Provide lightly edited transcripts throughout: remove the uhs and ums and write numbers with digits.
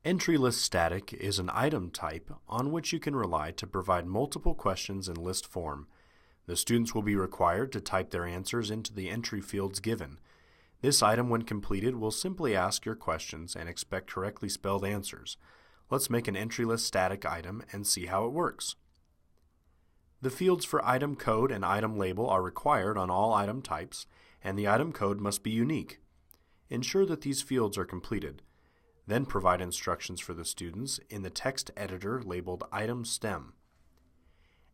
Entry list static is an item type on which you can rely to provide multiple questions in list form. The students will be required to type their answers into the entry fields given. This item, when completed, will simply ask your questions and expect correctly spelled answers. Let's make an entry list static item and see how it works. The fields for item code and item label are required on all item types, and the item code must be unique. Ensure that these fields are completed. Then provide instructions for the students in the text editor labeled Item Stem.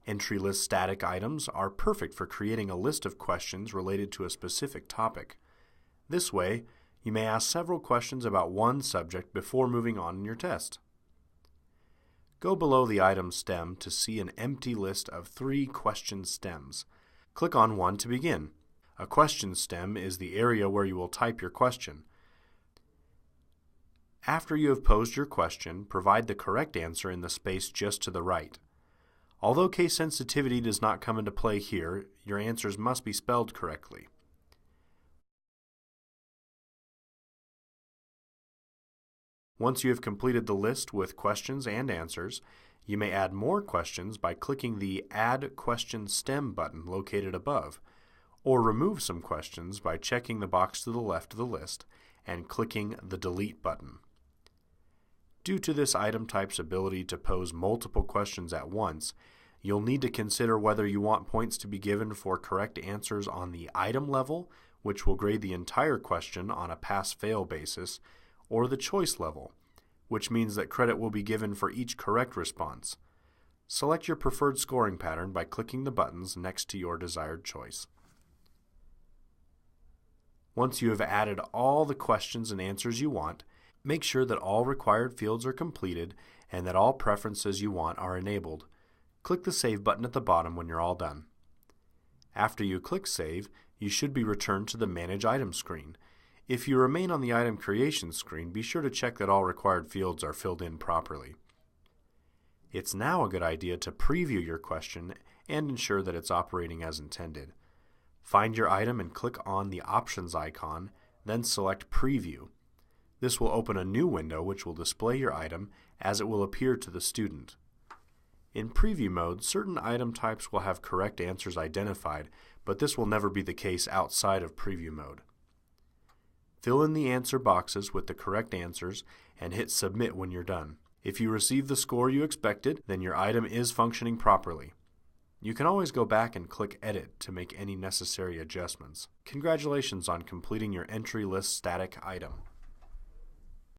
Entry list static items are perfect for creating a list of questions related to a specific topic. This way, you may ask several questions about one subject before moving on in your test. Go below the item stem to see an empty list of 3 question stems. Click on one to begin. A question stem is the area where you will type your question. After you have posed your question, provide the correct answer in the space just to the right. Although case sensitivity does not come into play here, your answers must be spelled correctly. Once you have completed the list with questions and answers, you may add more questions by clicking the Add Question Stem button located above, or remove some questions by checking the box to the left of the list and clicking the Delete button. Due to this item type's ability to pose multiple questions at once, you'll need to consider whether you want points to be given for correct answers on the item level, which will grade the entire question on a pass-fail basis, or the choice level, which means that credit will be given for each correct response. Select your preferred scoring pattern by clicking the buttons next to your desired choice. Once you have added all the questions and answers you want, make sure that all required fields are completed and that all preferences you want are enabled. Click the Save button at the bottom when you're all done. After you click Save, you should be returned to the Manage Item screen. If you remain on the Item Creation screen, be sure to check that all required fields are filled in properly. It's now a good idea to preview your question and ensure that it's operating as intended. Find your item and click on the Options icon, then select Preview. This will open a new window which will display your item as it will appear to the student. In preview mode, certain item types will have correct answers identified, but this will never be the case outside of preview mode. Fill in the answer boxes with the correct answers and hit Submit when you're done. If you receive the score you expected, then your item is functioning properly. You can always go back and click Edit to make any necessary adjustments. Congratulations on completing your entry list static item.